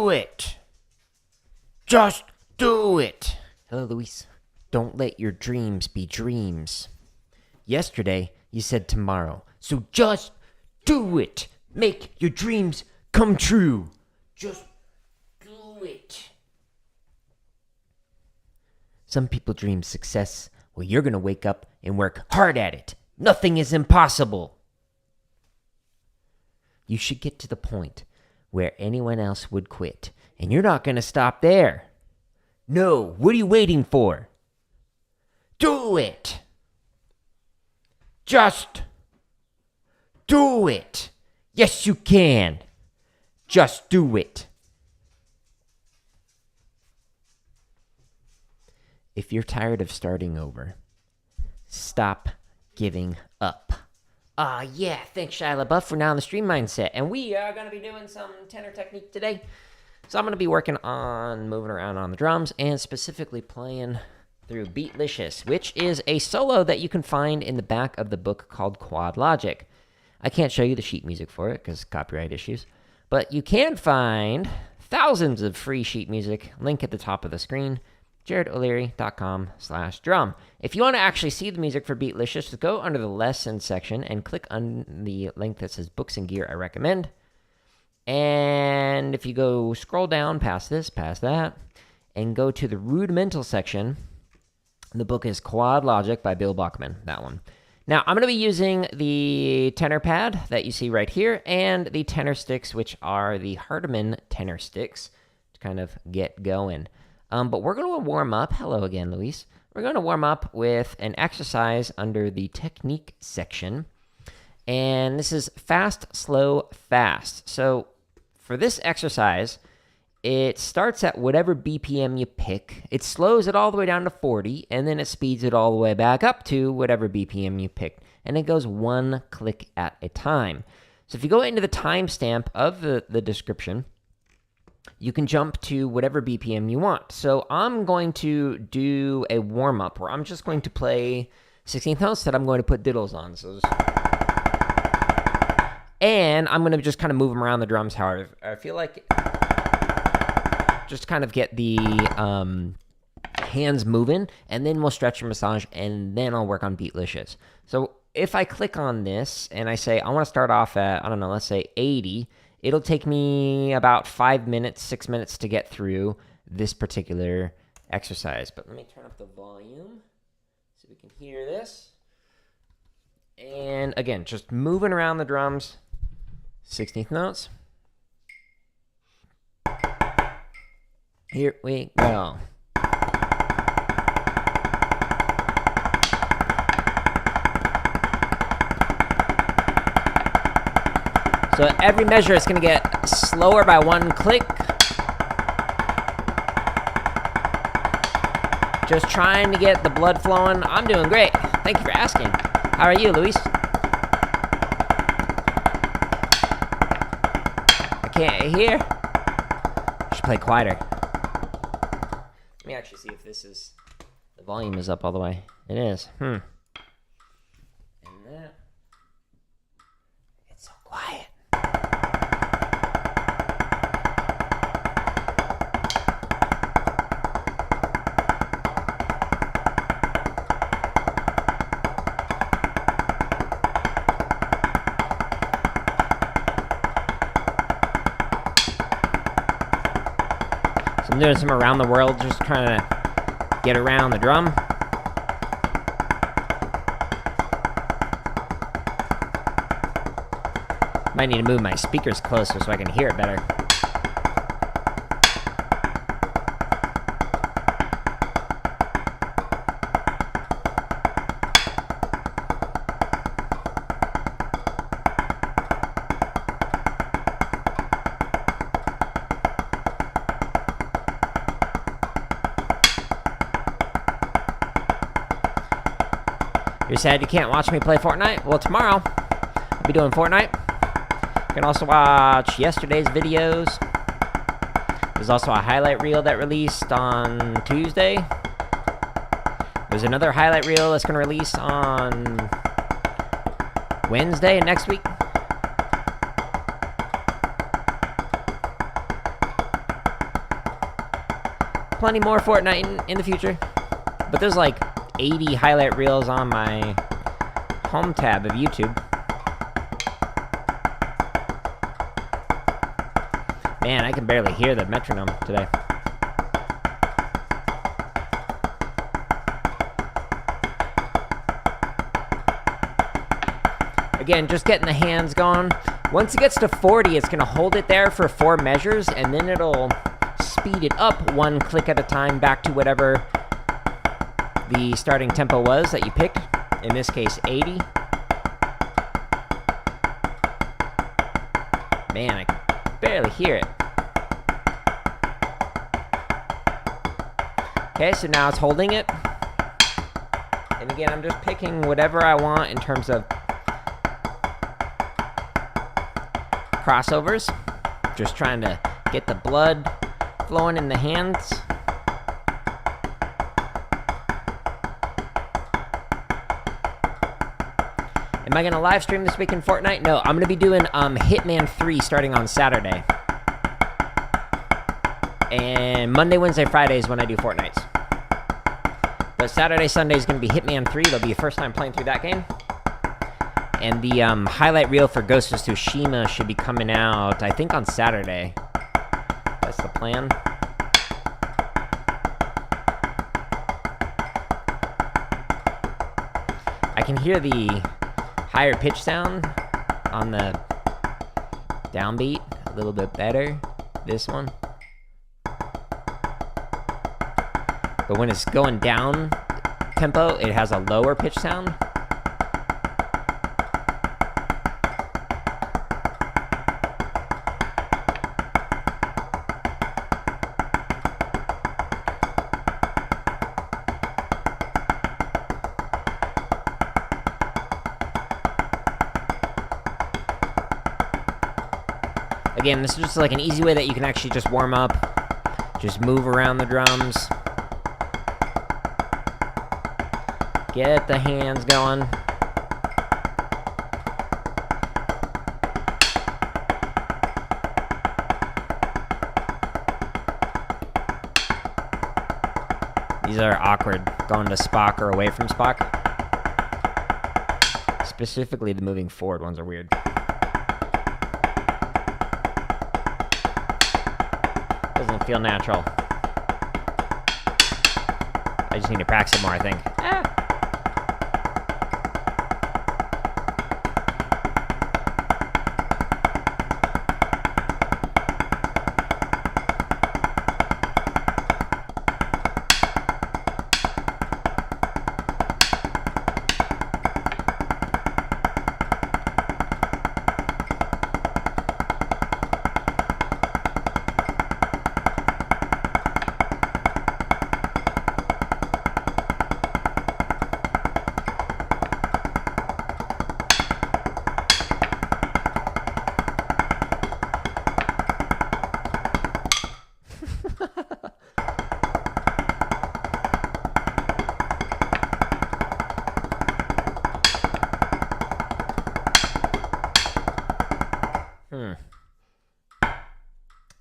do it. Just do it. Hello, Luis. Don't let your dreams be dreams. Yesterday, you said tomorrow. So just do it. Make your dreams come true. Just do it. Some people dream success. Well, you're going to wake up and work hard at it. Nothing is impossible. You should get to the point where anyone else would quit. And you're not going to stop there. No, what are you waiting for? Do it. Just do it. Yes, you can. Just do it. If you're tired of starting over, stop giving up. Yeah, thanks Shia LaBeouf for Now in the Stream Mindset. And we are going to be doing some tenor technique today. So I'm going to be working on moving around on the drums and specifically playing through Beatlicious, which is a solo that you can find in the back of the book called Quad Logic. I can't show you the sheet music for it because copyright issues, but you can find thousands of free sheet music, link at the top of the screen, jaredoleary.com/drum. If you want to actually see the music for Beatlicious, just go under the lesson section and click on the link that says Books and Gear I Recommend. And if you go scroll down past this, past that, and go to the rudimental section, the book is Quad Logic by Bill Bachman, that one. Now, I'm going to be using the tenor pad that you see right here and the tenor sticks, which are the Hardeman tenor sticks, to kind of get going. But we're going to warm up. Hello again, Luis. We're going to warm up with an exercise under the technique section. And this is fast, slow, fast. So for this exercise, it starts at whatever BPM you pick. It slows it all the way down to 40, and then it speeds it all the way back up to whatever BPM you picked. And it goes one click at a time. So if you go into the timestamp of the description, you can jump to whatever BPM you want. So I'm going to do a warm-up where I'm just going to play 16th notes that I'm going to put diddles on. So and I'm going to just kind of move them around the drums however I feel like. Just kind of get the hands moving, and then we'll stretch and massage, and then I'll work on Beatlicious. So if I click on this and I say I want to start off at, I don't know, let's say 80, it'll take me about 5 minutes, 6 minutes to get through this particular exercise. But let me turn up the volume so we can hear this. And again, just moving around the drums, 16th notes. Here we go. So every measure is going to get slower by one click. Just trying to get the blood flowing. I'm doing great. Thank you for asking. How are you, Luis? I can't hear. Should play quieter. Let me actually see if this is, the volume is up all the way. It is. And that, it's so quiet. So I'm doing some around the world, just trying to get around the drum. Might need to move my speakers closer so I can hear it better. You're sad you can't watch me play Fortnite? Well, tomorrow I'll be doing Fortnite. You can also watch yesterday's videos. There's also a highlight reel that released on Tuesday. There's another highlight reel that's going to release on Wednesday next week. plenty more Fortnite in the future. But there's like 80 highlight reels on my home tab of YouTube. Man, I can barely hear the metronome today. Again, just getting the hands going. Once it gets to 40, it's going to hold it there for 4 measures, and then it'll speed it up 1 click at a time back to whatever the starting tempo was that you picked. In this case, 80. Man, I can barely hear it. Okay, so now it's holding it. And again, I'm just picking whatever I want in terms of crossovers. Just trying to get the blood flowing in the hands. Am I going to live stream this week in Fortnite? No, I'm going to be doing Hitman 3 starting on Saturday. And Monday, Wednesday, Friday is when I do Fortnites. But Saturday, Sunday is going to be Hitman 3. It'll be your first time playing through that game. And the highlight reel for Ghost of Tsushima should be coming out, I think, on Saturday. That's the plan. I can hear the higher pitch sound on the downbeat a little bit better. This one. But when it's going down tempo, it has a lower pitch sound. Again, this is just like an easy way that you can actually just warm up, just move around the drums, get the hands going. These are awkward, going to Spock or away from Spock. Specifically, the moving forward ones are weird. Doesn't feel natural. I just need to practice it more, I think.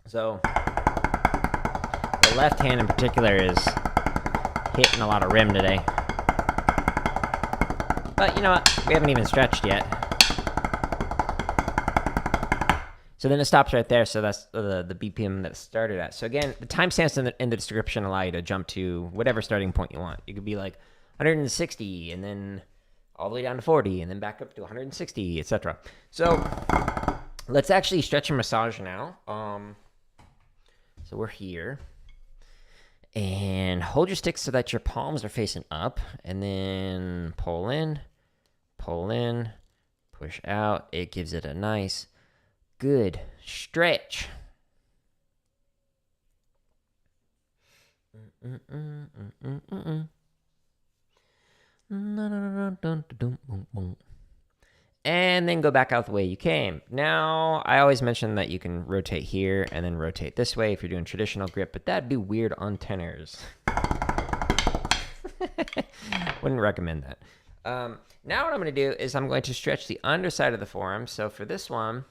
So, the left hand in particular is hitting a lot of rim today. But you know what? We haven't even stretched yet. So then it stops right there, so that's the BPM that it started at. So again, the timestamps in the description allow you to jump to whatever starting point you want. You could be like 160, and then all the way down to 40, and then back up to 160, etc. So let's actually stretch and massage now. So we're here. And hold your stick so that your palms are facing up, and then pull in, push out. It gives it a nice, good stretch. And then go back out the way you came. Now, I always mention that you can rotate here and then rotate this way if you're doing traditional grip, but that'd be weird on tenors. Wouldn't recommend that. Now what I'm going to do is I'm going to stretch the underside of the forearm. So for this one,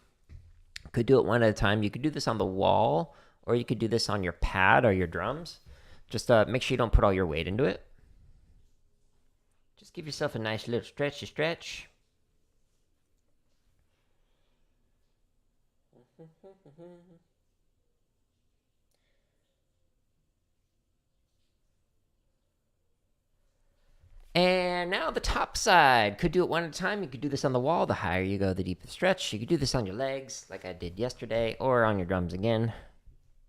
could do it one at a time. You could do this on the wall, or you could do this on your pad or your drums. Just make sure you don't put all your weight into it. Just give yourself a nice little stretch. And now the top side. Could do it one at a time. You could do this on the wall. The higher you go, the deeper the stretch. You could do this on your legs, like I did yesterday, or on your drums again.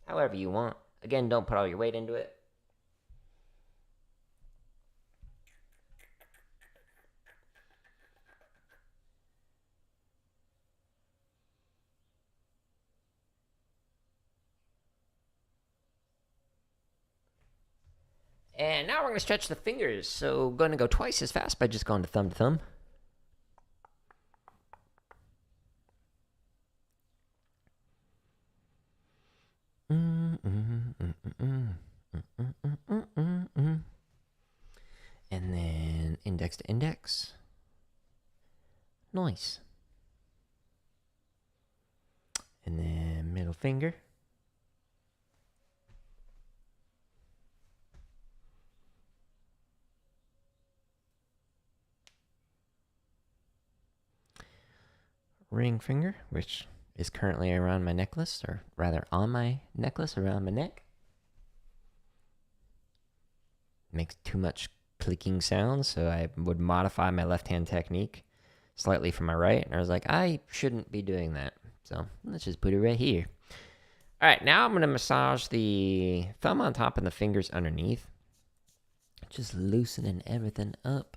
However you want. Again, don't put all your weight into it. And now we're going to stretch the fingers. So going to go twice as fast by just going to thumb to thumb. And then index to index. Nice. And then middle finger. Ring finger, which is currently around my necklace, or rather on my necklace, around my neck. Makes too much clicking sounds, so I would modify my left hand technique slightly from my right, and I was like, I shouldn't be doing that, so let's just put it right here. All right, now I'm going to massage the thumb on top and the fingers underneath, just loosening everything up.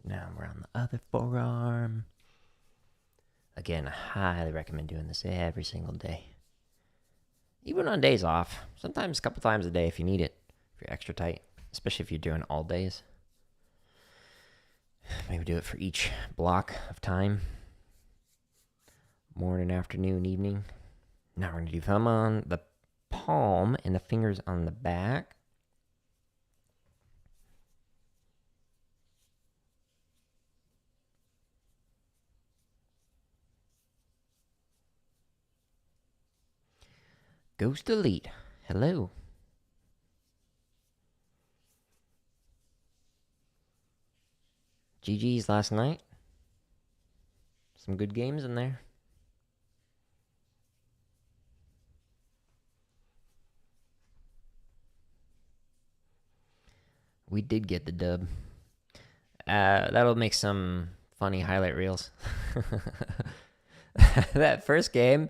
Now we're on the other forearm. Again, I highly recommend doing this every single day. Even on days off. Sometimes a couple times a day if you need it. If you're extra tight. Especially if you're doing all days. Maybe do it for each block of time. Morning, afternoon, evening. Now we're going to do thumb on the palm and the fingers on the back. Ghost Elite. Hello. GG's last night. Some good games in there. We did get the dub. That'll make some funny highlight reels. That first game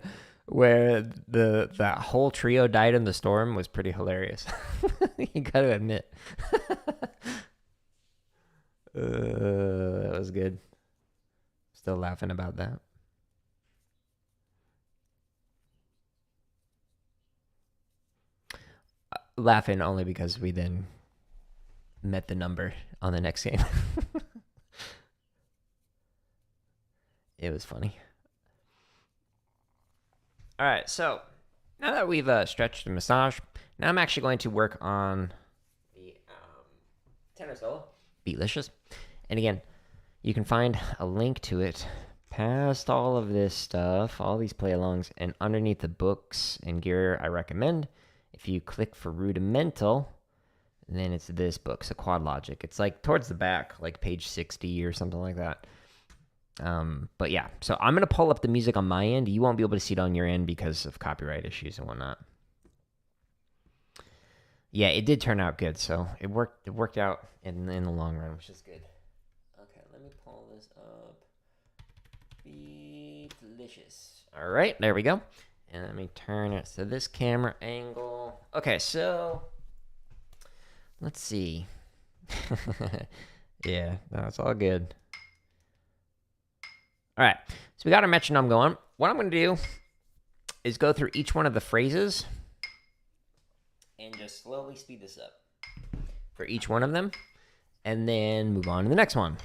where that whole trio died in the storm was pretty hilarious. You gotta admit. That was good. Still laughing about that. Laughing only because we then met the number on the next game. It was funny. All right, so now that we've stretched and massaged, now I'm actually going to work on the tenor solo, Beatlicious. And again, you can find a link to it past all of this stuff, all these play-alongs, and underneath the books and gear I recommend. If you click for Rudimental, then it's this book, so Quad Logic. It's like towards the back, like page 60 or something like that. But yeah, so I'm going to pull up the music on my end. You won't be able to see it on your end because of copyright issues and whatnot. Yeah, it did turn out good, so it worked out in the long run, which is good. Okay, let me pull this up. Beatlicious. All right, there we go. And let me turn it to this camera angle. Okay, so let's see. Yeah, no, it's all good. All right, so we got our metronome going. What I'm going to do is go through each one of the phrases and just slowly speed this up for each one of them. and then move on to the next one.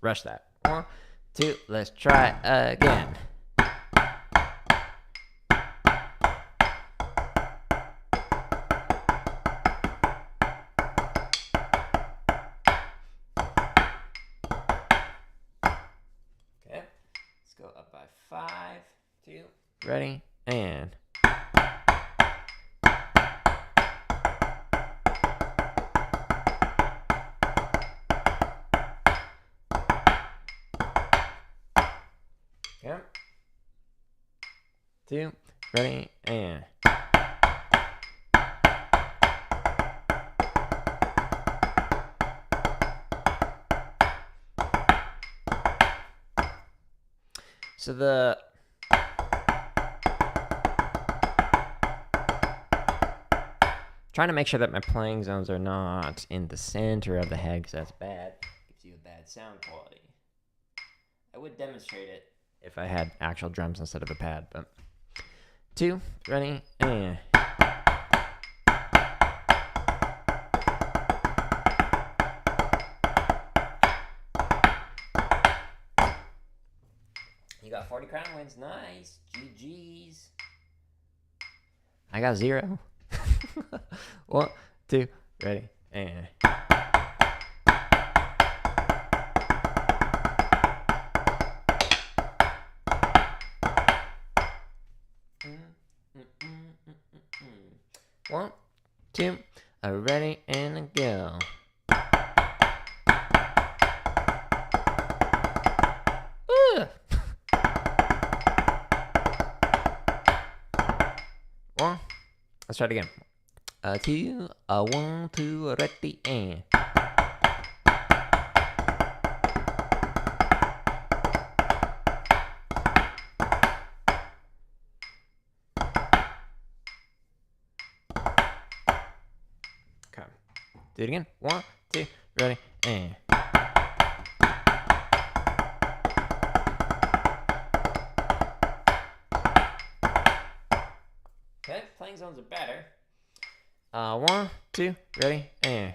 Rush that. 1, 2, let's try again. Okay, let's go up by 5, 2, ready, and. Okay. 2, ready, and. So the trying to make sure that my playing zones are not in the center of the head, because that's bad. Gives you a bad sound quality. I would demonstrate it if I had actual drums instead of a pad, but 2, ready, and. You got 40 crown wins, nice, GG's. I got 0. 1, 2, ready, and. One, two, ready, and go. One, let's try it again. 2, 1, 2, ready, and. Okay, do it again. 1, 2, ready, and. Okay, playing zones are better. 1, 2, ready, and.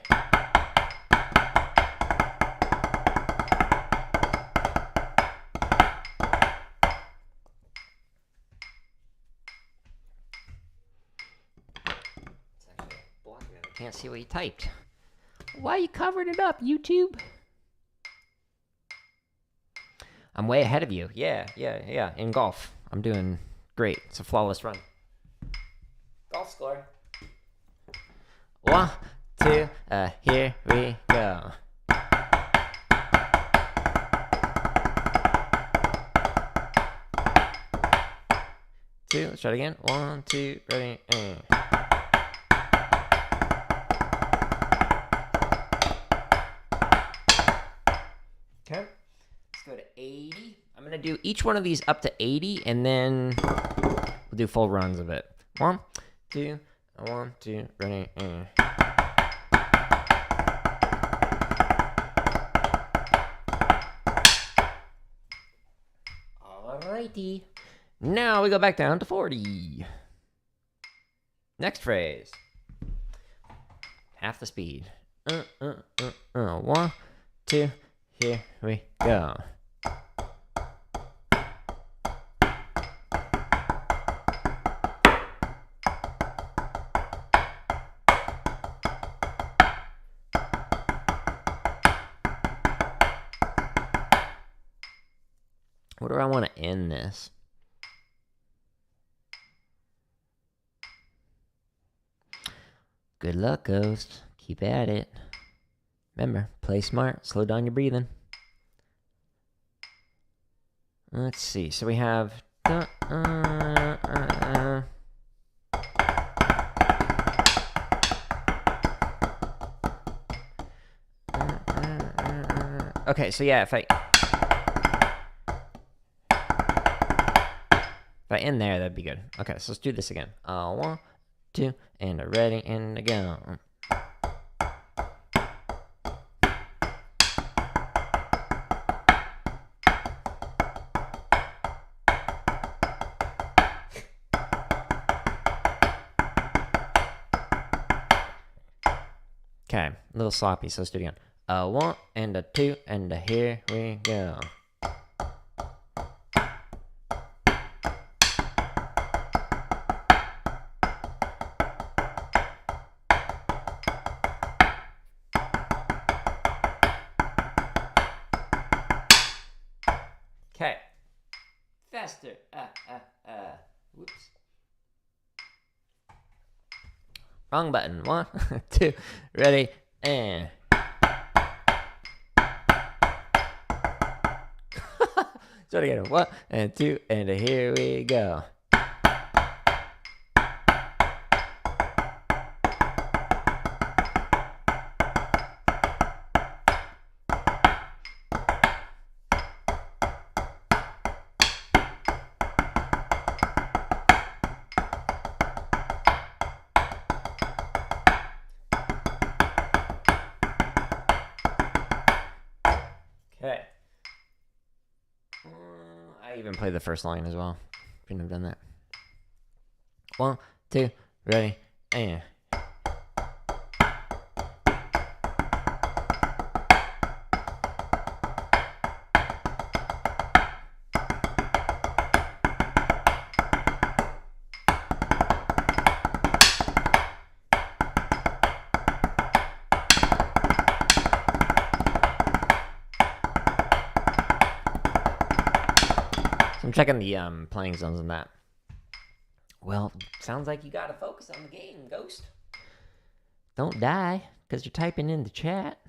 It's actually blocking it. I can't see what you typed. Why are you covering it up, YouTube? I'm way ahead of you. Yeah. In golf, I'm doing great. It's a flawless run. Golf score. 1, 2, here we go. Two, let's try it again. 1, 2, ready, and. Okay, let's go to 80. I'm gonna do each one of these up to 80, and then we'll do full runs of it. 1, 2, 1, 2, ready, and. Alrighty. Now we go back down to 40. Next phrase. Half the speed. 1, 2, here we go. Where do I want to end this? Good luck, Ghost. Keep at it. Remember, play smart, slow down your breathing. Let's see. So we have. Okay, so yeah, if I end there, that'd be good. Okay, so let's do this again. 1, 2, and ready, and go. Okay, a little sloppy, so let's do it again. A 1 and a 2 and a here we go. Okay. Faster. Whoops. Wrong button. 1, 2, ready, and. So again, 1 and 2, and here we go. Okay. I even played the first line as well. Shouldn't have done that. 1, 2, ready, and. I'm checking the playing zones on that. Well, sounds like you gotta focus on the game, Ghost. Don't die, because you're typing in the chat.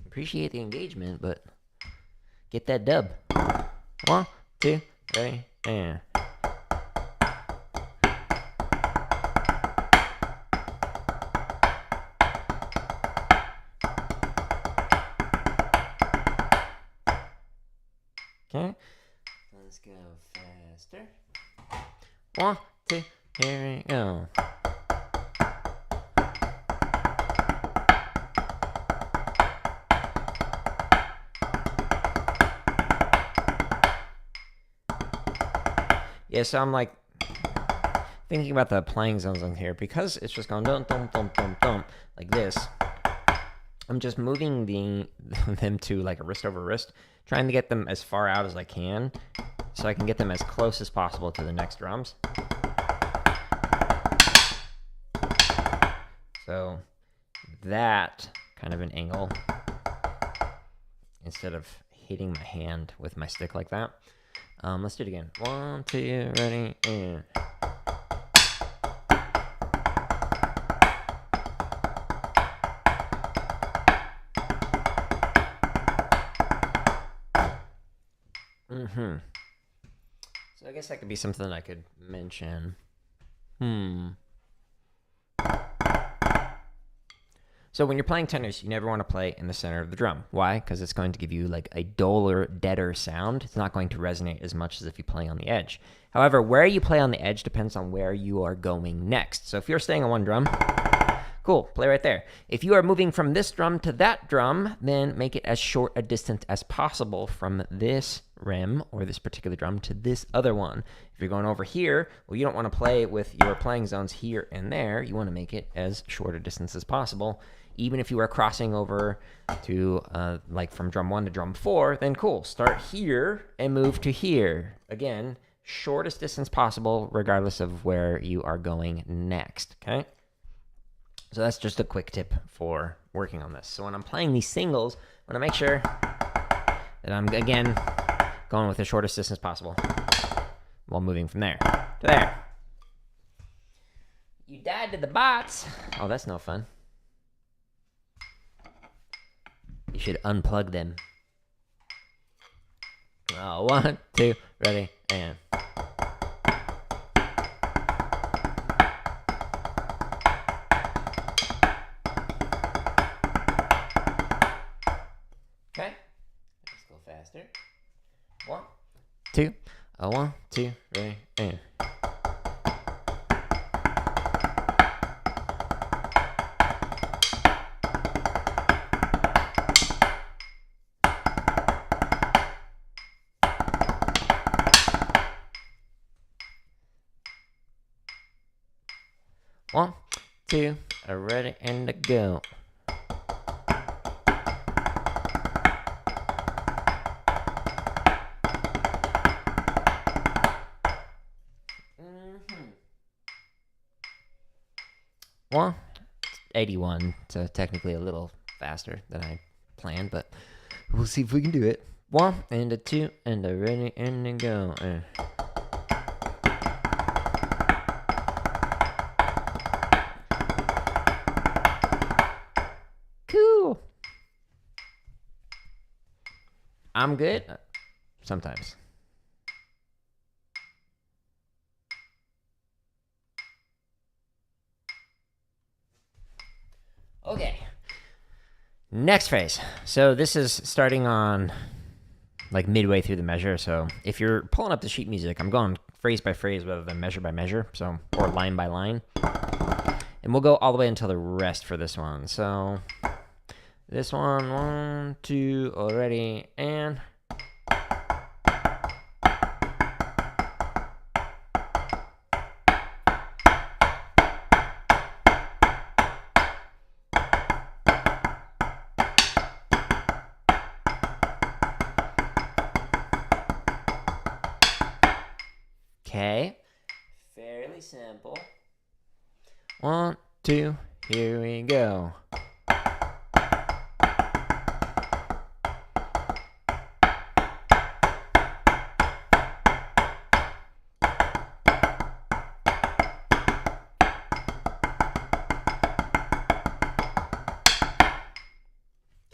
Appreciate the engagement, but get that dub. 1, 2, ready, and. Okay. Let's go faster. 1, 2, here we go. Yeah, so I'm like thinking about the playing zones on here because it's just going dum dum dum dum dum like this. I'm just moving them to like a wrist over wrist, trying to get them as far out as I can so I can get them as close as possible to the next drums. So that kind of an angle instead of hitting my hand with my stick like that. Let's do it again. 1, 2, ready, and. So I guess that could be something I could mention. So when you're playing tenors, you never want to play in the center of the drum. Why? Because it's going to give you like a duller, deader sound. It's not going to resonate as much as if you play on the edge. However, where you play on the edge depends on where you are going next. So if you're staying on one drum, cool, play right there. If you are moving from this drum to that drum, then make it as short a distance as possible from this rim or this particular drum to this other one. If you're going over here, well, you don't want to play with your playing zones here and there. You want to make it as short a distance as possible. Even if you are crossing over to like from drum 1 to drum 4, then cool. Start here and move to here. Again, shortest distance possible regardless of where you are going next, okay? So that's just a quick tip for working on this. So when I'm playing these singles, I want to make sure that I'm, again, going with the shortest distance possible while moving from there to there. You died to the bots. Oh, that's no fun. You should unplug them. Oh, 1, 2, ready, and. Okay, let's go faster. 1, 2, 1, 2, ready, and. One, 2, ready and go. Well, 81, so technically a little faster than I planned, but we'll see if we can do it. 1 and a 2 and a ready and a go. Cool. I'm good. Sometimes. Okay. Next phrase. So this is starting on like midway through the measure. So if you're pulling up the sheet music, I'm going phrase by phrase rather than measure by measure. So, or line by line. And we'll go all the way until the rest for this one. So this one, 1, 2, already, and okay, fairly simple. 1, 2, here we go.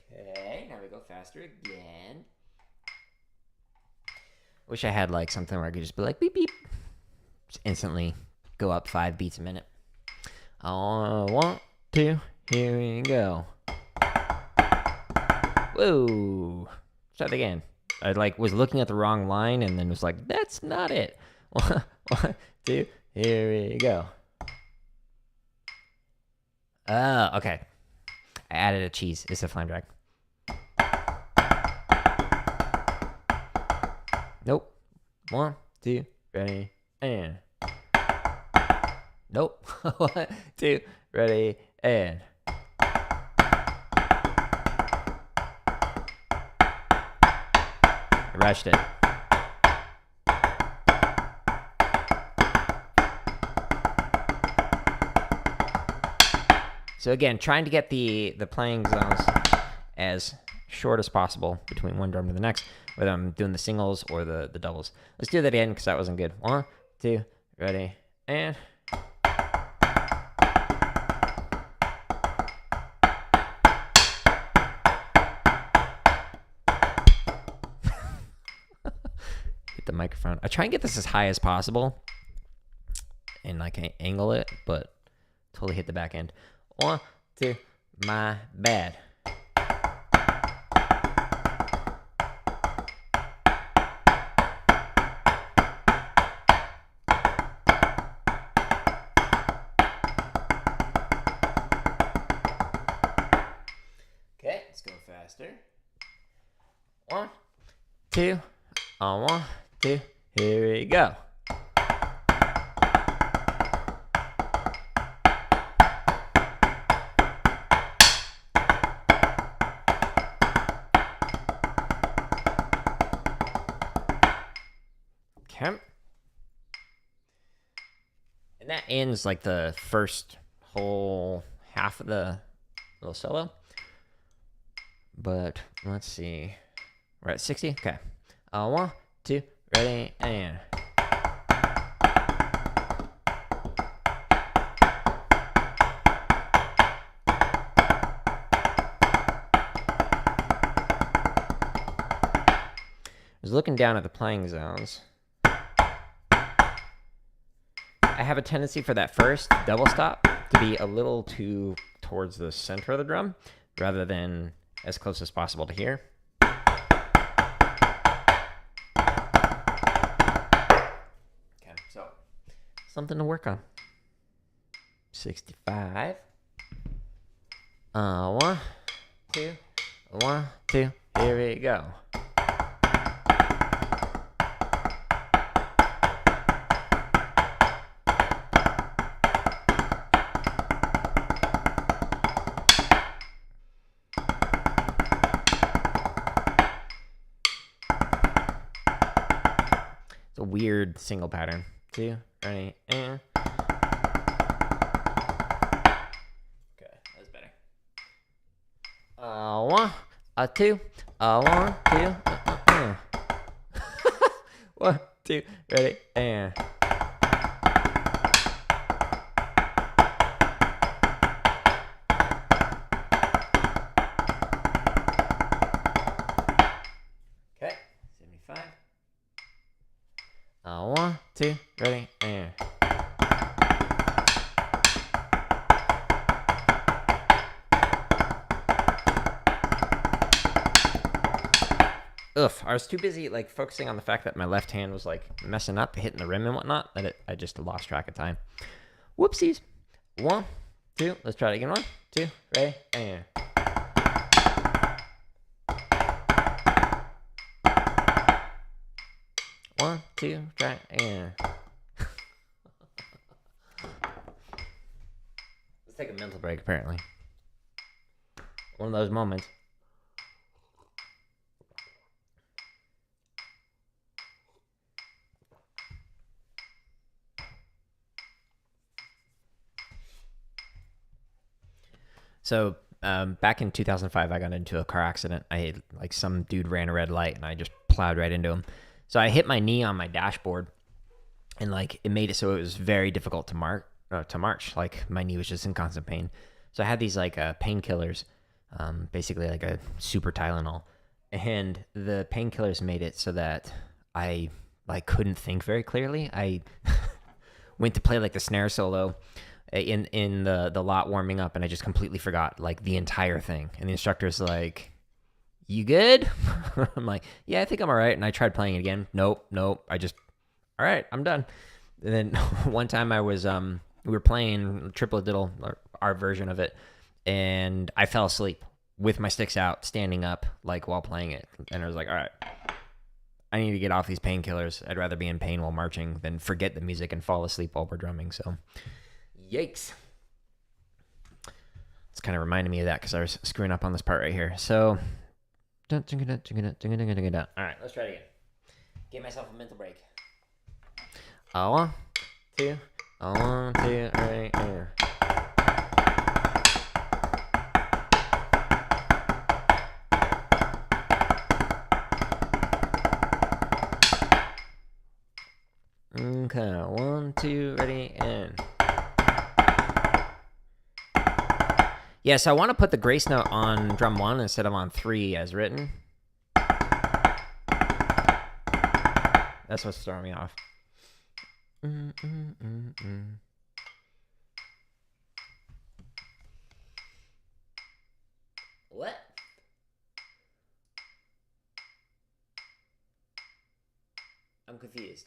Okay, now we go faster again. Wish I had like something where I could just be like beep beep, just instantly go up 5 beats a minute. 1, 2, here we go. Whoa! Start again. I like was looking at the wrong line and then was like, that's not it. 1, 2, here we go. Okay. I added a cheese. It's a flam drag. Nope. 1, 2, ready, and. Nope. 1, 2, ready, and. I rushed it. So again, trying to get the playing zones as short as possible between one drum to the next, whether I'm doing the singles or the doubles. Let's do that again because that wasn't good. 1, 2, ready, and. Hit the microphone. I try and get this as high as possible and like angle it, but totally hit the back end. 1, 2, my bad. Okay, let's go faster. 1, 2, 1, 2, here we go. Okay. And that ends like the first whole half of the little solo. But let's see. We're at 60. Okay. 1, 2, ready, and. I was looking down at the playing zones. I have a tendency for that first double stop to be a little too towards the center of the drum rather than as close as possible to here. Okay, so something to work on. 65. 1, 2, 1, 2, here we go. weird single pattern. 2, ready, and. Okay, that's better. 1, 2, 1, 2. 1, 2, ready, and. Okay, 75. 1, 2, ready, and. Ugh, I was too busy like focusing on the fact that my left hand was like messing up, hitting the rim and whatnot, that I just lost track of time. Whoopsies. 1, 2, let's try it again. 1, 2, ready, and. One, 2, try, and. Let's take a mental break, apparently. One of those moments. So, back in 2005, I got into a car accident. I had, like, some dude ran a red light, and I just plowed right into him. So I hit my knee on my dashboard, and, like, it made it so it was very difficult to march. Like, my knee was just in constant pain. So I had these, like, painkillers, basically like a super Tylenol. And the painkillers made it so that I, like, couldn't think very clearly. I went to play, like, the snare solo in the lot warming up, and I just completely forgot like the entire thing. And the instructor's like, "You good?" I'm like, "Yeah, I think I'm all right." And I tried playing it again. Nope. I just, all right, I'm done. And then one time I was we were playing triple diddle, or our version of it, and I fell asleep with my sticks out, standing up like while playing it. And I was like, all right, I need to get off these painkillers. I'd rather be in pain while marching than forget the music and fall asleep while we're drumming. So yikes. It's kind of reminding me of that because I was screwing up on this part right here. So, all right, let's try it again. Give myself a mental break. 1, 2, 1, 2, right here. Okay, 1, 2, ready, and. Yeah, so I want to put the grace note on drum 1 instead of on 3 as written. That's what's throwing me off. What? I'm confused.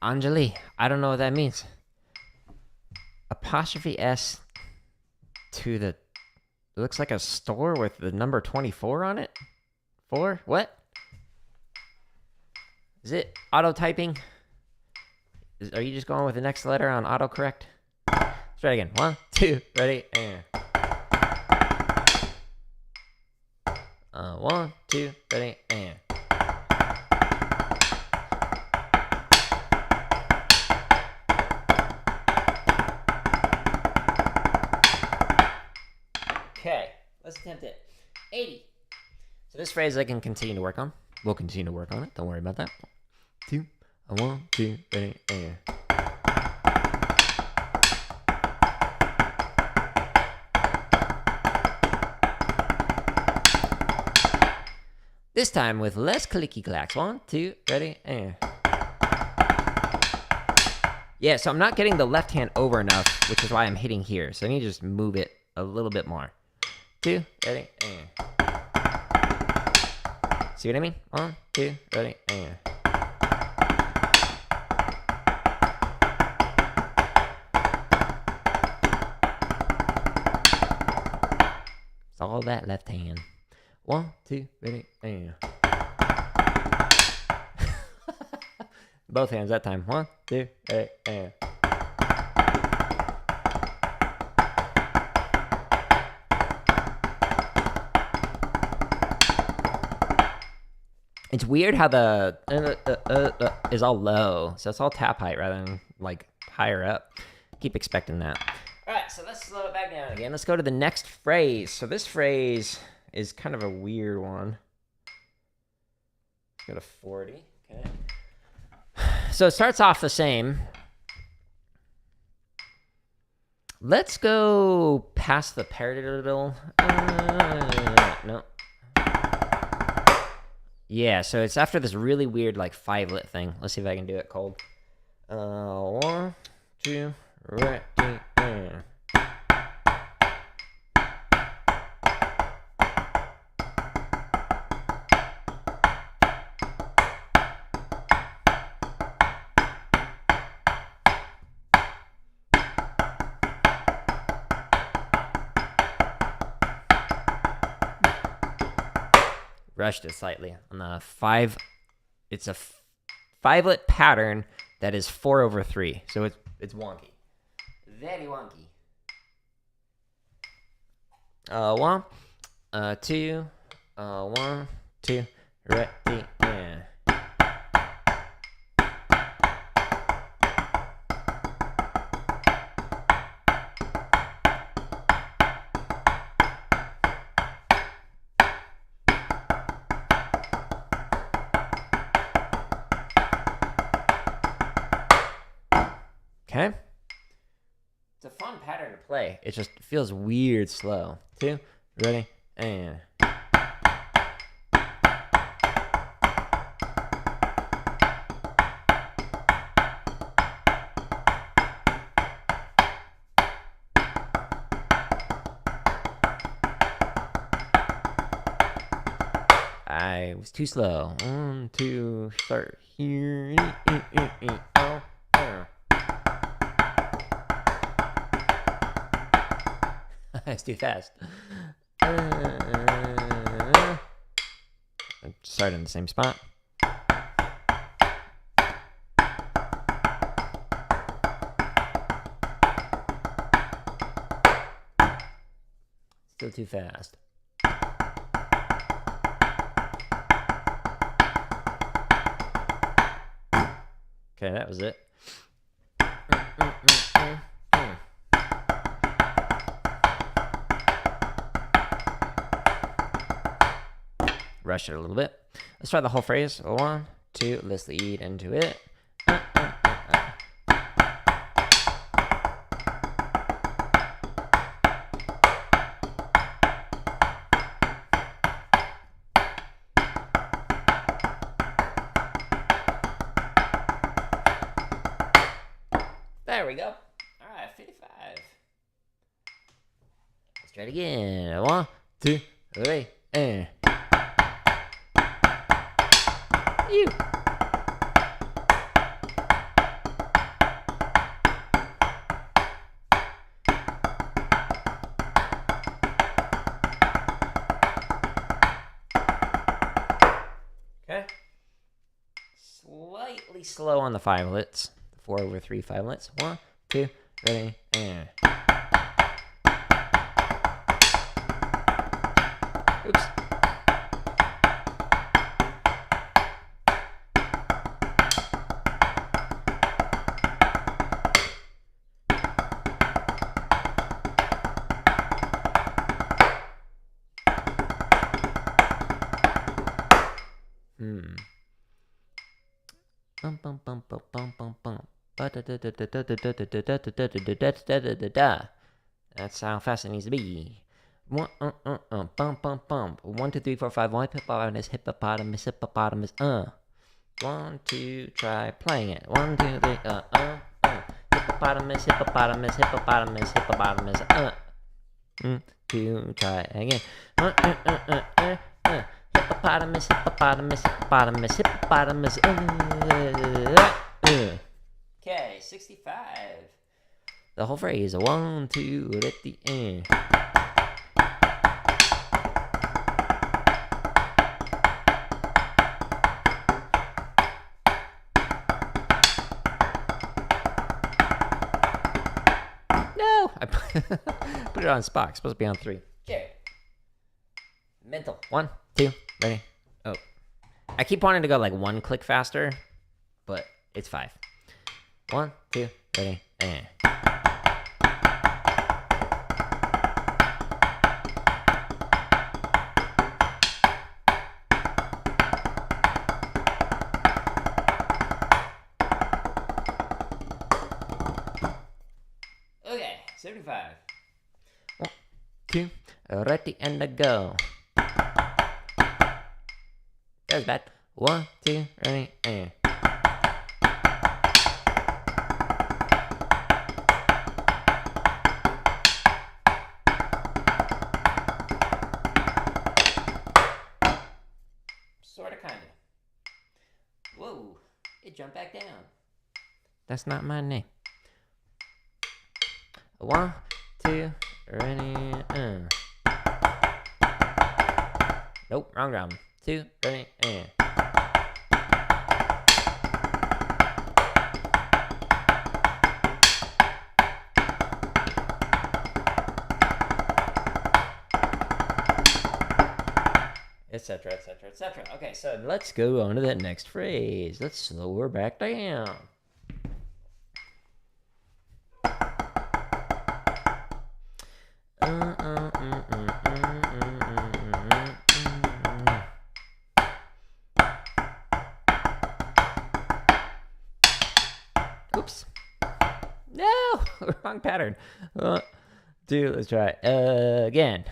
Anjali, I don't know what that means. Apostrophe S to the... It looks like a store with the number 24 on it. 4? What? Is it auto typing? Are you just going with the next letter on autocorrect? Let's try it again. 1, 2, ready, and. 1, 2, ready, and. Okay, let's attempt it. 80. So this phrase I can continue to work on. We'll continue to work on it. Don't worry about that. 2, 1, 2, ready, and. This time with less clicky clacks. 1, 2, ready, and. Yeah, so I'm not getting the left hand over enough, which is why I'm hitting here. So I need to just move it a little bit more. 2, ready, and. See what I mean? 1, 2, ready, and. It's all that left hand. 1, 2, ready, and. Both hands that time. 1, 2, ready, and. It's weird how the is all low, so it's all tap height rather than like higher up. Keep expecting that. All right, so let's slow it back down again. Let's go to the next phrase. So this phrase is kind of a weird one. Go to 40. Okay. So it starts off the same. Let's go past the paradiddle. No. Yeah, so it's after this really weird like 5-lit thing. Let's see if I can do it cold. 1, 2, right. Rushed it slightly on the 5. It's a 5-lit pattern that is 4/3, so it's wonky, very wonky. 1, 2, 1, 2, ready, yeah. Okay. It's a fun pattern to play. It just feels weird slow. 2, ready, and. I was too slow. 1, 2, start here. Oh. It's too fast. Start in the same spot. Still too fast. Okay, that was it. Rush it a little bit. Let's try the whole phrase. 1, 2, let's lead into it. There we go. All right, 55. Let's try it again. 1, 2, 3, and. You. Okay. Slightly slow on the 5-lits. 4/3 5-lits. 1, 2, ready, and. Oops. Bum bum bum bum bum bum bum. That's how fast it needs to be. 1, bum bum bum. 1, 2, 3, 4, 5. Hippopotamus, hippopotamus, hippopotamus. 1, 2. Try playing it. 1, 2, 3. Hippopotamus, hippopotamus, hippopotamus, hippopotamus. 2. Try again. Hippopotamus, hippopotamus, hippopotamus, hippopotamus. Okay, 65. The whole phrase. 1, 2, at the end. No! I put it on spot. It's supposed to be on 3. Okay. Mental. 1, 2, ready. Oh. I keep wanting to go like one click faster, but it's 5. 1, 2, ready, and. Okay, 75. 1, 2, ready, and go. That was bad. 1, 2, ready, and. Sorta, kinda. Whoa, it jumped back down. That's not my name. 1, 2, ready, Nope, wrong drum. 2, ready, and. Etc., etc., etc. Okay, so let's go on to that next phrase. Let's slow her back down. Oops. No! Wrong pattern. 1, 2, let's try it again.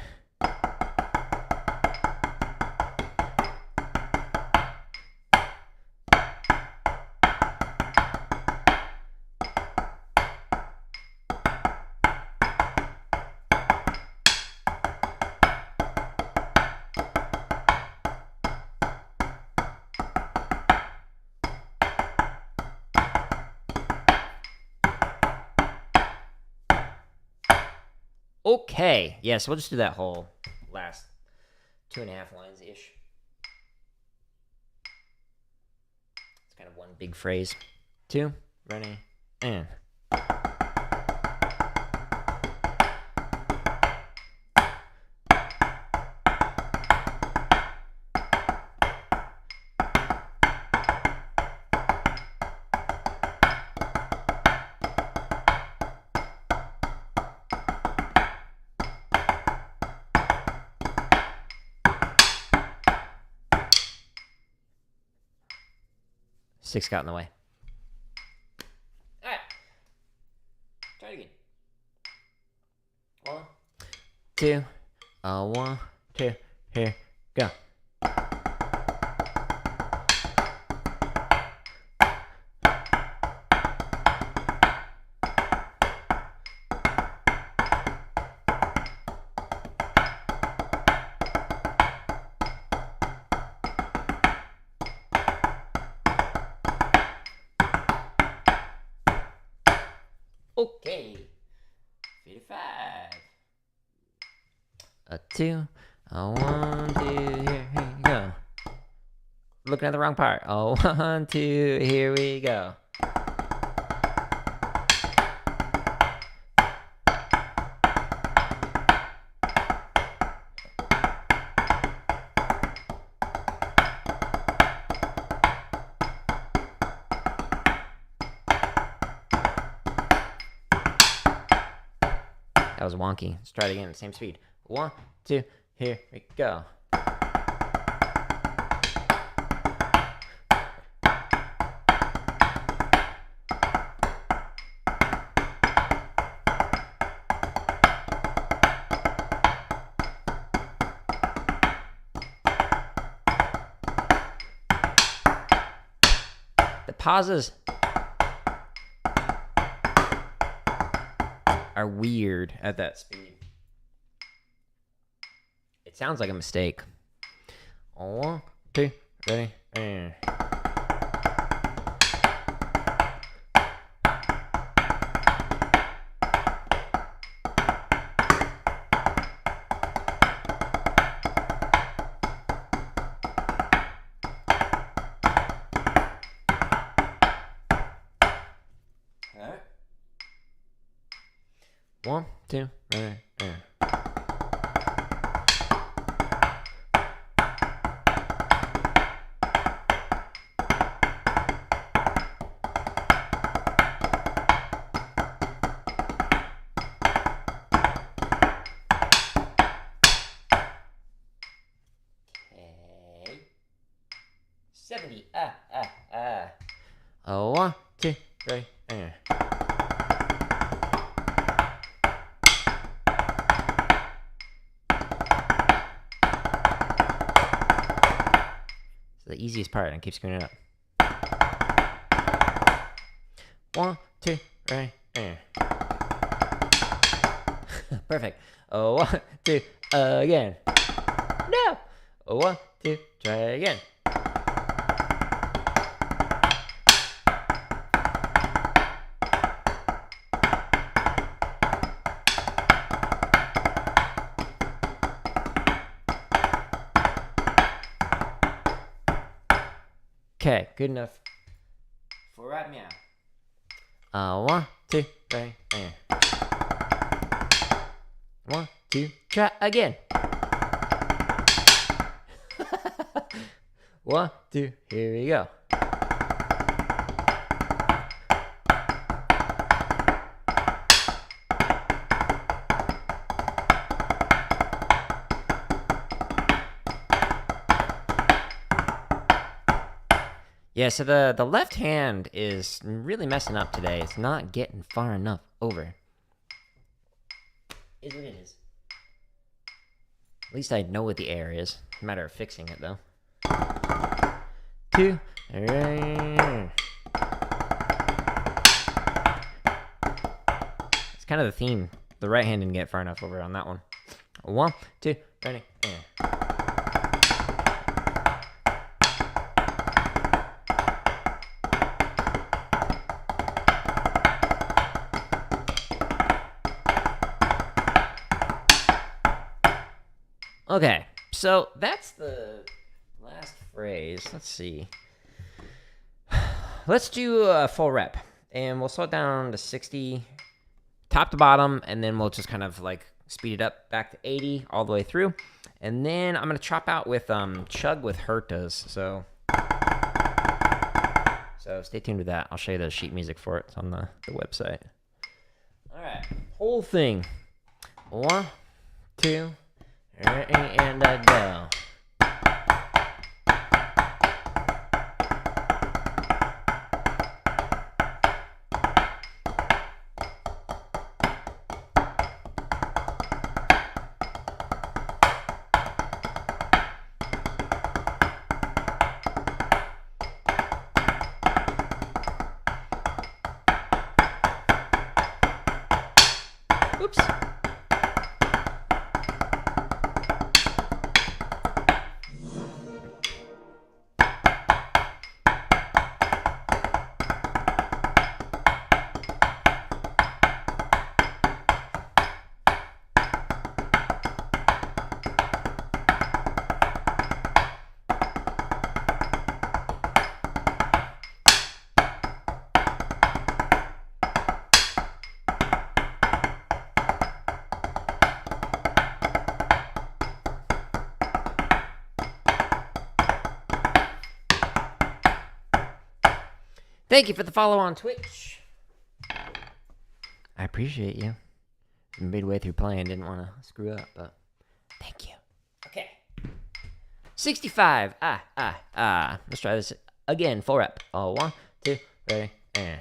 Okay, yeah, so we'll just do that whole last 2.5 lines-ish. It's kind of one big phrase. 2, ready, and. Six got in the way. All right. Try it again. 1, 2, 1, 2, here, go. Okay. 55. 2, 1, 2, here we go. Looking at the wrong part. 1, 2, here we go. That was wonky. Let's try it again at the same speed. 1, 2, here we go. The pauses are weird at that speed. It sounds like a mistake. 1, 2, ready, and. All right. 1, 2, ready, and. 3. It's the easiest part, and keep screwing it up. 1, 2, 3. Perfect. 1, 2, again. No. 1, 2, try again. Okay, good enough for right meow. 1, 2, 3, 1, 2, try again. 1, 2, here we go. Yeah, so the left hand is really messing up today. It's not getting far enough over. Is what it is. At least I know what the air is. It's a matter of fixing it, though. 2. It's kind of the theme. The right hand didn't get far enough over on that one. 1, 2, ready. Okay, so that's the last phrase. Let's see. Let's do a full rep, and we'll slow it down to 60, top to bottom, and then we'll just kind of like speed it up back to 80 all the way through. And then I'm going to chop out with chug with hertas. So stay tuned to that. I'll show you the sheet music for it. It's on the website. All right, whole thing. 1, 2, and I go. Oops. Thank you for the follow on Twitch. I appreciate you. Midway through playing, didn't want to screw up, but thank you. Okay. 65. Let's try this again. Full rep. 1, 2, ready, and.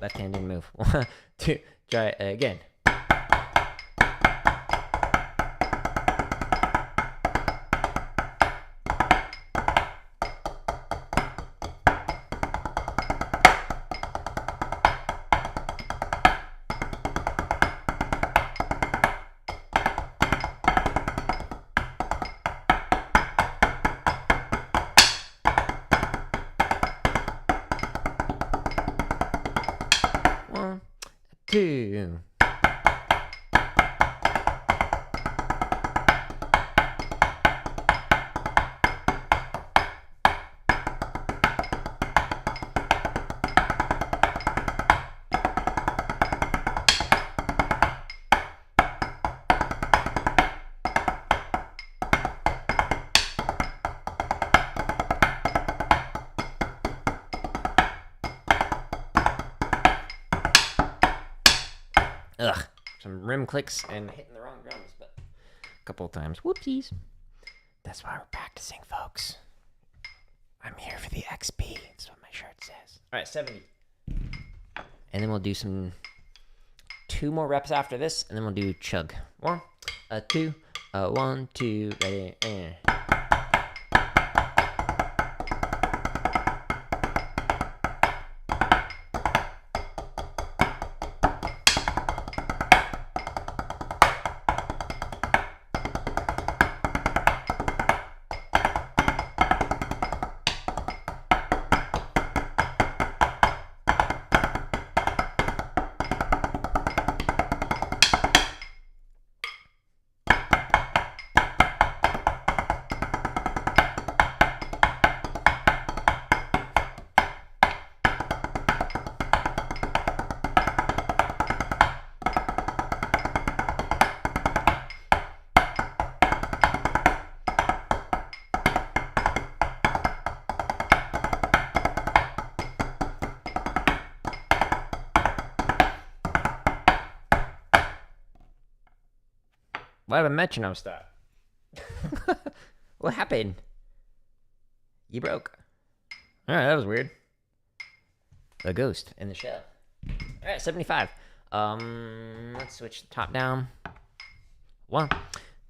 Left hand didn't move. 1, 2, try it again. Two. Ugh, some rim clicks and hitting the wrong drums, but a couple of times. Whoopsies. That's why we're practicing, folks. I'm here for the XP. That's what my shirt says. All right, 70. And then we'll do 2 more reps after this, and then we'll do chug. 1, 2, 1, 2, ready, and. Why have a metronome stop? What happened? You broke. Alright, that was weird. A ghost in the shell. Alright, 75. Let's switch the top down. 1,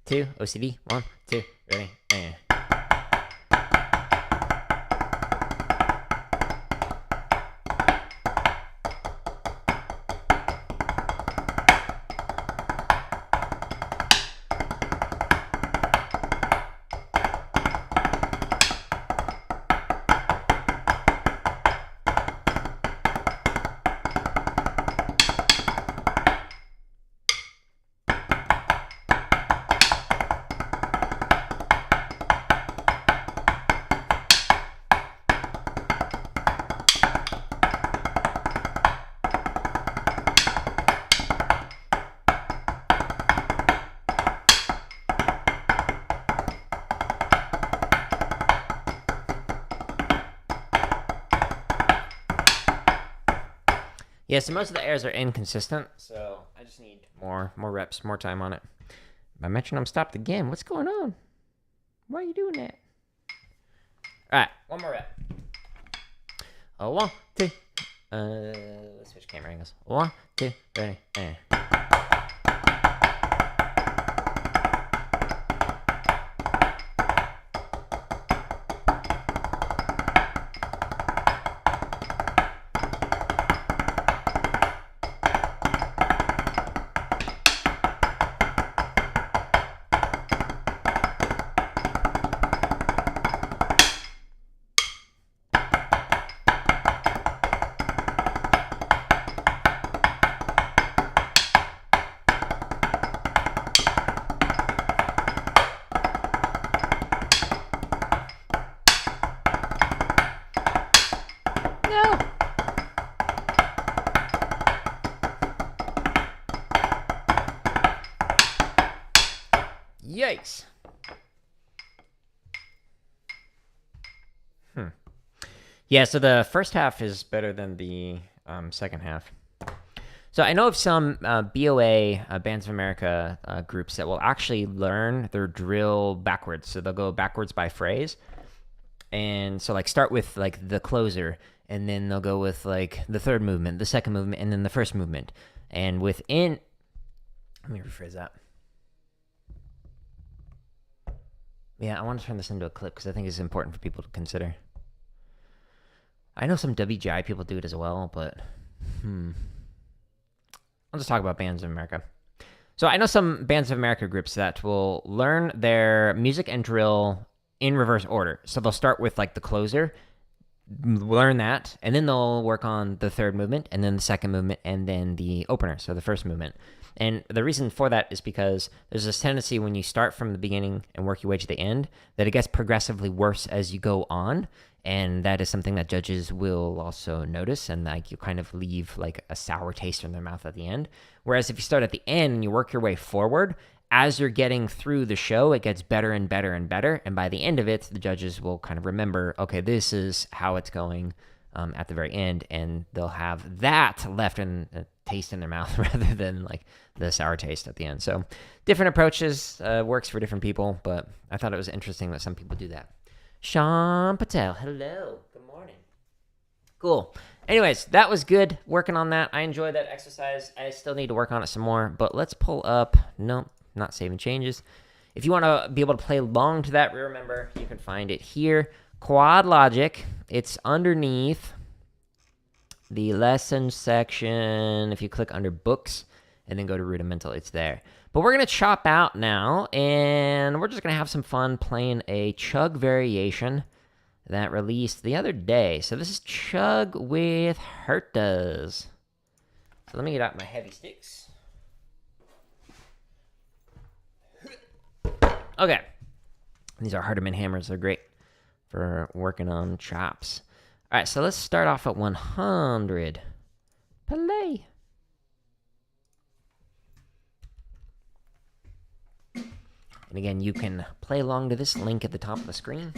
2, OCD. 1, 2, ready, and. Yeah, so most of the airs are inconsistent, so I just need more reps, more time on it. My metronome stopped again. What's going on? Why are you doing that? All right, one more rep. 1, 2. Let's switch camera angles. 1, 2, ready, and. Yikes. Yeah, so the first half is better than the second half. So I know of some BOA, Bands of America groups that will actually learn their drill backwards. So they'll go backwards by phrase. And so like start with like the closer, and then they'll go with like the third movement, the second movement, and then the first movement. And within, let me rephrase that. Yeah, I want to turn this into a clip because I think it's important for people to consider. I know some WGI people do it as well, but I'll just talk about Bands of America. So I know some Bands of America groups that will learn their music and drill in reverse order. So they'll start with like the closer, learn that, and then they'll work on the third movement, and then the second movement, and then the opener, so the first movement. And the reason for that is because there's this tendency when you start from the beginning and work your way to the end that it gets progressively worse as you go on. And that is something that judges will also notice, and like you kind of leave like a sour taste in their mouth at the end. Whereas if you start at the end and you work your way forward, as you're getting through the show, it gets better and better and better. And by the end of it, the judges will kind of remember, okay, this is how it's going at the very end, and they'll have that left in a taste in their mouth rather than like the sour taste at the end. So different approaches works for different people, but I thought it was interesting that some people do that. Sean Patel, hello, good morning. Cool. Anyways, that was good working on that. I enjoyed that exercise. I still need to work on it some more, but let's pull up. Nope, not saving changes. If you want to be able to play along to that, remember, you can find it here. Quad Logic. It's underneath the lesson section. If you click under books and then go to rudimental, it's there. But we're going to chop out now, and we're just going to have some fun playing a chug variation that released the other day. So this is chug with hertas. So let me get out my heavy sticks. Okay. These are Hardeman hammers. They're great for working on chops. All right, so let's start off at 100. Play. And again, you can play along to this link at the top of the screen.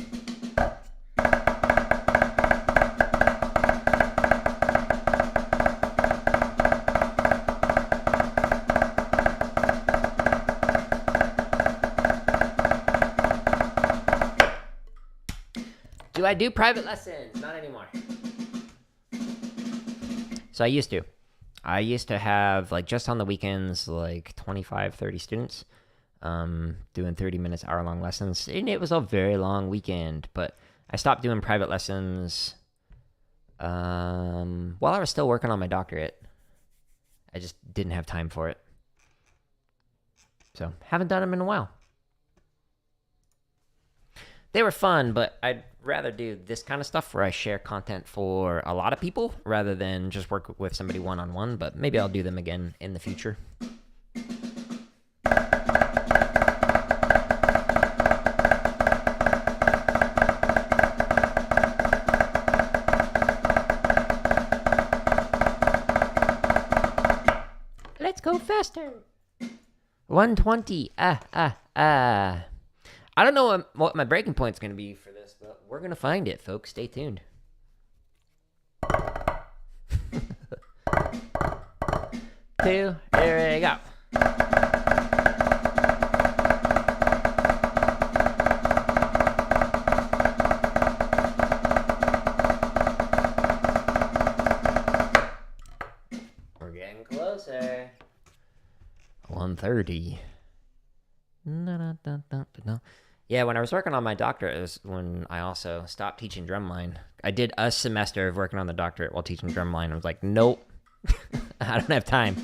Do I do private lessons? Not anymore. So I used to. I used to have, like, just on the weekends, like 25, 30 students doing 30 minutes, hour-long lessons. And it was a very long weekend, but I stopped doing private lessons while I was still working on my doctorate. I just didn't have time for it. So haven't done them in a while. They were fun, but I'd rather do this kind of stuff where I share content for a lot of people rather than just work with somebody one-on-one, but maybe I'll do them again in the future. Let's go faster. 120. I don't know what my breaking point's going to be for this, but we're going to find it, folks. Stay tuned. 2, here we go. We're getting closer. 130. Yeah, when I was working on my doctorate, it was when I also stopped teaching drumline. I did a semester of working on the doctorate while teaching drumline. I was like, nope, I don't have time.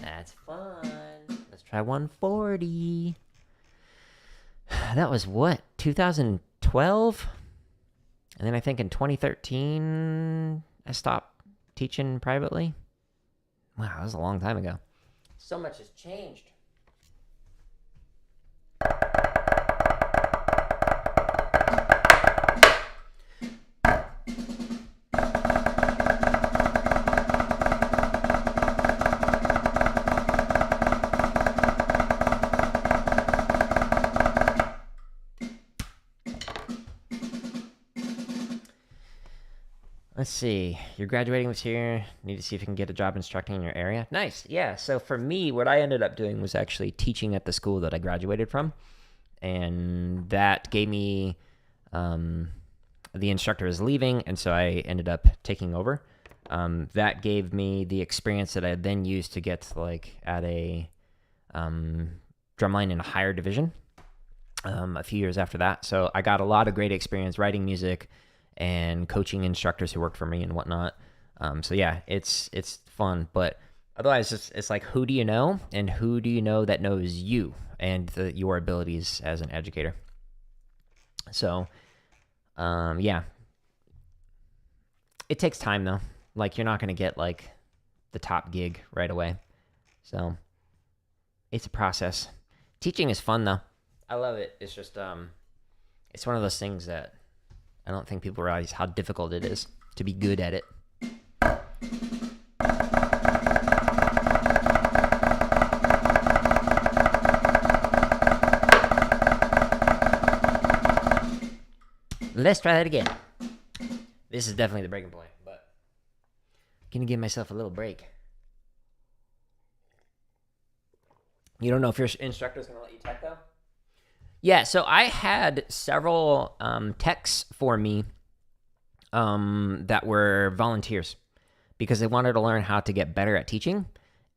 That's fun. Let's try 140. That was what, 2012? And then I think in 2013, I stopped teaching privately. Wow, that was a long time ago. So much has changed. Let's see. You're graduating this year. Need to see if you can get a job instructing in your area. Nice. Yeah. So for me, what I ended up doing was actually teaching at the school that I graduated from. And that gave me, the instructor is leaving, and so I ended up taking over. That gave me the experience that I then used to get, like, at a drumline in a higher division a few years after that. So I got a lot of great experience writing music and coaching instructors who worked for me and whatnot. So yeah, it's fun, but otherwise it's like, who do you know, and who do you know that knows you and your abilities as an educator? So, yeah, it takes time though. Like, you're not going to get like the top gig right away. So it's a process. Teaching is fun though. I love it. It's just, it's one of those things that I don't think people realize how difficult it is to be good at it. Let's try that again. This is definitely the breaking point, but I'm gonna give myself a little break. You don't know if your instructor is going to let you tech though? Yeah, so I had several techs for me that were volunteers because they wanted to learn how to get better at teaching.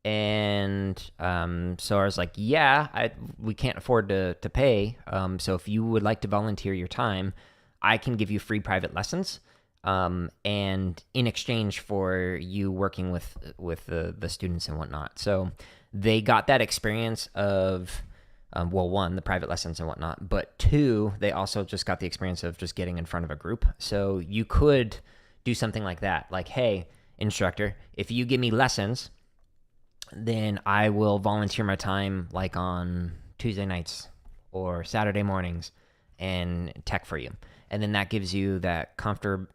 And so I was like, yeah, we can't afford to pay. So if you would like to volunteer your time, I can give you free private lessons. And in exchange for you working with the students and whatnot. So they got that experience of, well, one, the private lessons and whatnot, but two, they also just got the experience of just getting in front of a group. So you could do something like that. Like, hey, instructor, if you give me lessons, then I will volunteer my time like on Tuesday nights or Saturday mornings and tech for you. And then that gives you that comfort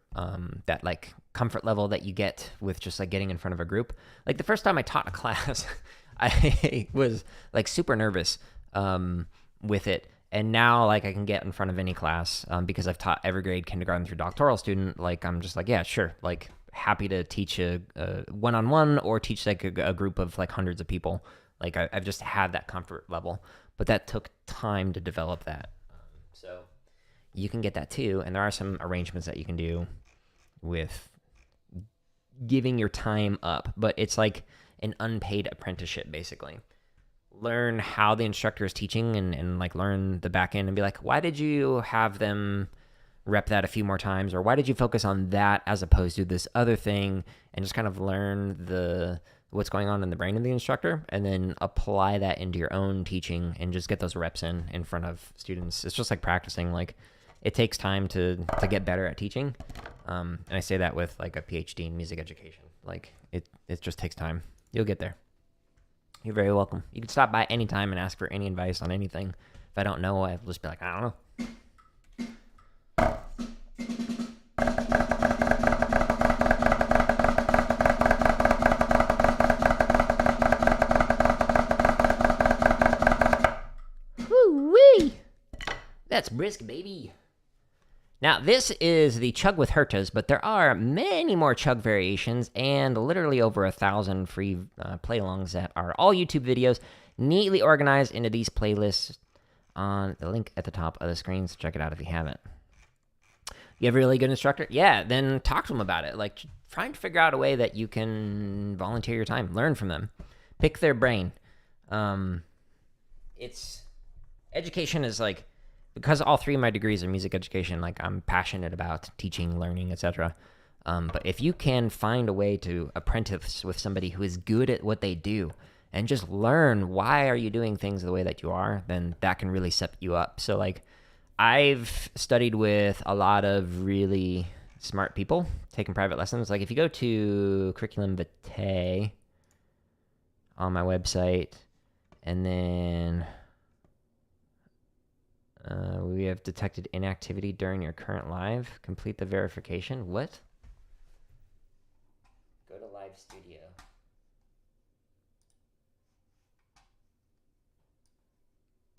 level that you get with just like getting in front of a group. Like the first time I taught a class, I was like super nervous with it. And now like I can get in front of any class because I've taught every grade, kindergarten through doctoral student. Like I'm just like, yeah, sure. Like happy to teach a one-on-one or teach like a group of like hundreds of people. Like I've just had that comfort level, but that took time to develop that. So you can get that too. And there are some arrangements that you can do with giving your time up, but it's like an unpaid apprenticeship basically. Learn how the instructor is teaching and like learn the back end and be like, why did you have them rep that a few more times, or why did you focus on that as opposed to this other thing, and just kind of learn what's going on in the brain of the instructor, and then apply that into your own teaching and just get those reps in front of students. It's just like practicing. Like it takes time to get better at teaching, and I say that with like a PhD in music education. Like it just takes time. You'll get there. You're very welcome. You can stop by anytime and ask for any advice on anything. If I don't know, I'll just be like, I don't know. Woo-wee! That's brisk, baby. Now, this is the chug with hertas, but there are many more chug variations and literally over 1,000 free play-alongs that are all YouTube videos neatly organized into these playlists on the link at the top of the screen, so check it out if you haven't. You have a really good instructor? Yeah, then talk to them about it. Like, try and figure out a way that you can volunteer your time. Learn from them. Pick their brain. Education is like, because all three of my degrees are music education, like I'm passionate about teaching, learning, etc. But if you can find a way to apprentice with somebody who is good at what they do and just learn why are you doing things the way that you are, then that can really set you up. So like I've studied with a lot of really smart people taking private lessons. Like if you go to Curriculum Vitae on my website, and then we have detected inactivity during your current live. Complete the verification. What? Go to Live Studio.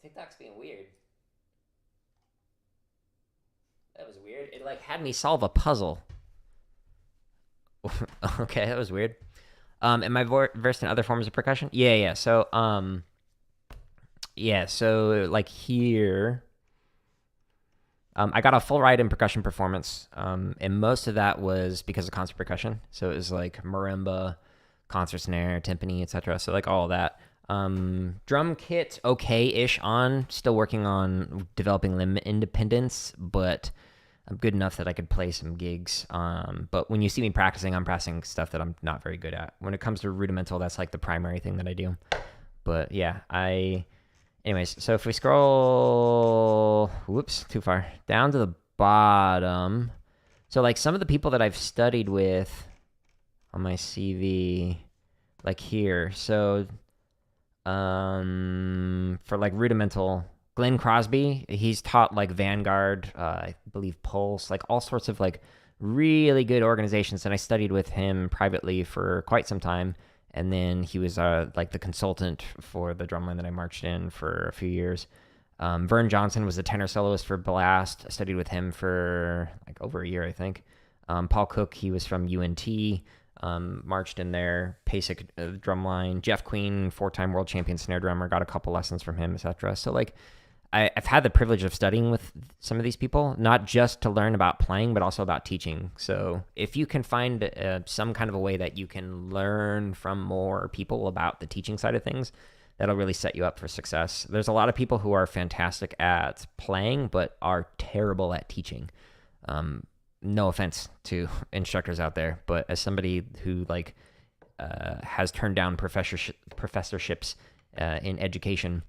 TikTok's being weird. That was weird. It like had me solve a puzzle. Okay, that was weird. Am I versed in other forms of percussion? Yeah. So, so like here, I got a full ride in percussion performance, and most of that was because of concert percussion. So it was like marimba, concert snare, timpani, etc. So like all of that. Drum kit, okay-ish on. Still working on developing limb independence, but I'm good enough that I could play some gigs. But when you see me practicing, I'm practicing stuff that I'm not very good at. When it comes to rudimental, that's like the primary thing that I do. But yeah, anyways, so if we scroll, whoops, too far, down to the bottom. So like some of the people that I've studied with on my CV, like here. So for like rudimental, Glenn Crosby, he's taught like Vanguard, I believe Pulse, like all sorts of like really good organizations. And I studied with him privately for quite some time. And then he was like the consultant for the drumline that I marched in for a few years. Vern Johnson was the tenor soloist for Blast. I studied with him for like over a year, I think. Paul Cook, he was from UNT. marched in there, basic drumline. Jeff Queen, 4-time world champion snare drummer, got a couple lessons from him, etc. So like, I've had the privilege of studying with some of these people, not just to learn about playing, but also about teaching. So if you can find some kind of a way that you can learn from more people about the teaching side of things, that'll really set you up for success. There's a lot of people who are fantastic at playing, but are terrible at teaching. No offense to instructors out there, but as somebody who like has turned down professorships in education,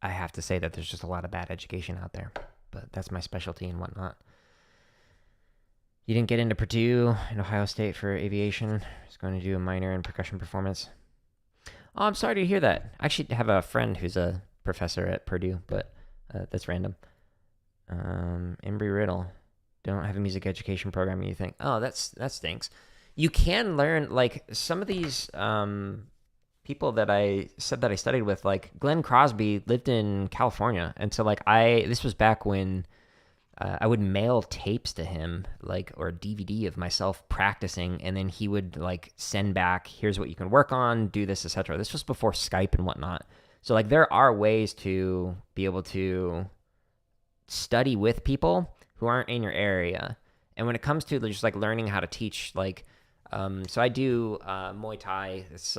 I have to say that there's just a lot of bad education out there, but that's my specialty and whatnot. You didn't get into Purdue and Ohio State for aviation. I was going to do a minor in percussion performance. Oh, I'm sorry to hear that. I actually have a friend who's a professor at Purdue, but that's random. Embry-Riddle. Don't have a music education program, and you think, oh, that stinks. You can learn, like, some of these people that I said that I studied with, like Glenn Crosby lived in California. And so like this was back when I would mail tapes to him, like, or a DVD of myself practicing. And then he would like send back, here's what you can work on, do this, etc. This was before Skype and whatnot. So like there are ways to be able to study with people who aren't in your area. And when it comes to just like learning how to teach, like, so I do Muay Thai. It's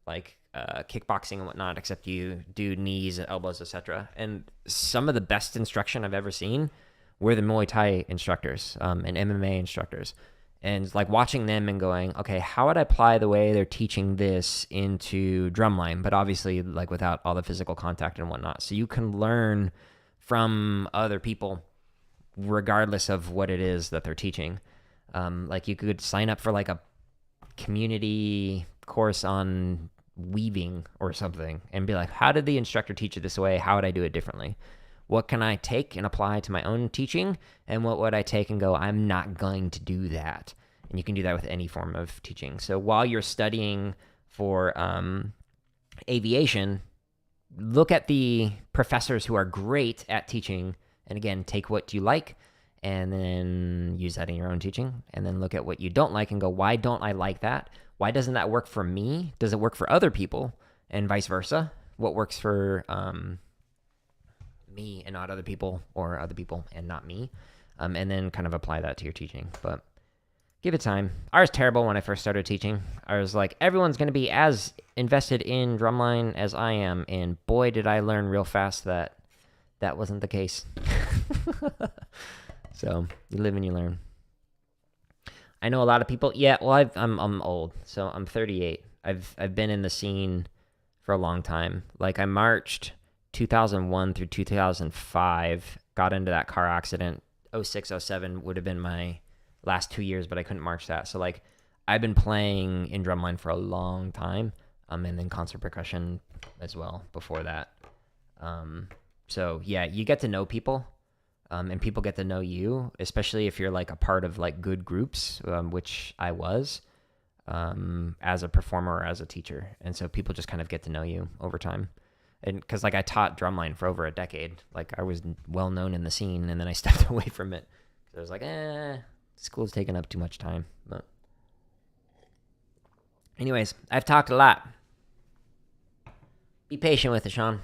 like kickboxing and whatnot, except you do knees, elbows, etc. And some of the best instruction I've ever seen were the Muay Thai instructors and MMA instructors. And like watching them and going, okay, how would I apply the way they're teaching this into drumline? But obviously like without all the physical contact and whatnot. So you can learn from other people regardless of what it is that they're teaching. Like you could sign up for like a community course on weaving or something and be like, how did the instructor teach it this way? How would I do it differently? What can I take and apply to my own teaching? And what would I take and go, I'm not going to do that? And you can do that with any form of teaching. So while you're studying for aviation, look at the professors who are great at teaching. And again, take what you like and then use that in your own teaching. And then look at what you don't like and go, why don't I like that? Why doesn't that work for me? Does it work for other people? And vice versa. What works for me and not other people, or other people and not me? And then kind of apply that to your teaching. But give it time. I was terrible when I first started teaching. I was like, everyone's going to be as invested in drumline as I am. And boy, did I learn real fast that that wasn't the case. So you live and you learn. I know a lot of people. Yeah, well, I'm old, so I'm 38. I've been in the scene for a long time. Like I marched 2001 through 2005. Got into that car accident. 06, 07 would have been my last 2 years, but I couldn't march that. So like I've been playing in drumline for a long time, and then concert percussion as well before that. So yeah, you get to know people. And people get to know you, especially if you're like a part of like good groups, which I was, as a performer or as a teacher. And so people just kind of get to know you over time. And because like I taught drumline for over a decade, like I was well known in the scene, and then I stepped away from it. So I was like, school's taking up too much time. But anyways, I've talked a lot. Be patient with it, Sean.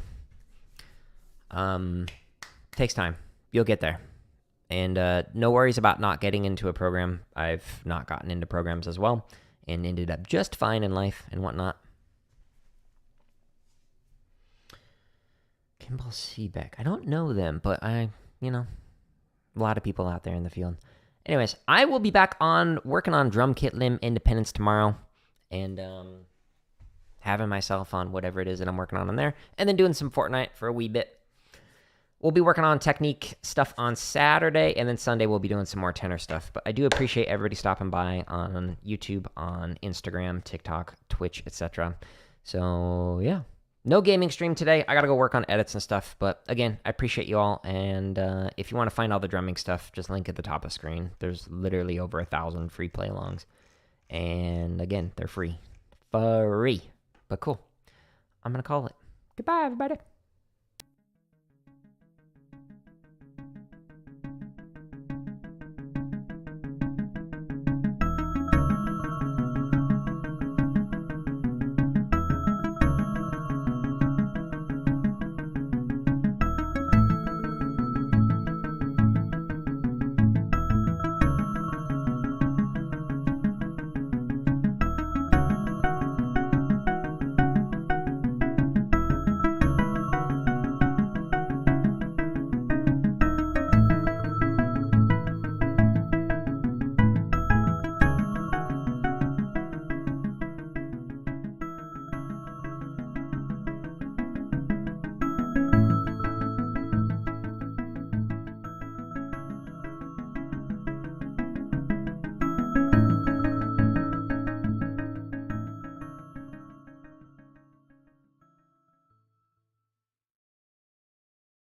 Takes time. You'll get there. And no worries about not getting into a program. I've not gotten into programs as well and ended up just fine in life and whatnot. Kimball Seebeck. I don't know them, but a lot of people out there in the field. Anyways, I will be back on working on drum kit limb independence tomorrow and having myself on whatever it is that I'm working on there, and then doing some Fortnite for a wee bit. We'll be working on technique stuff on Saturday, and then Sunday we'll be doing some more tenor stuff. But I do appreciate everybody stopping by on YouTube, on Instagram, TikTok, Twitch, etc. So, yeah. No gaming stream today. I got to go work on edits and stuff. But, again, I appreciate you all. And if you want to find all the drumming stuff, just link at the top of the screen. There's literally over 1,000 free play-alongs. And, again, they're free. Free. But cool. I'm going to call it. Goodbye, everybody.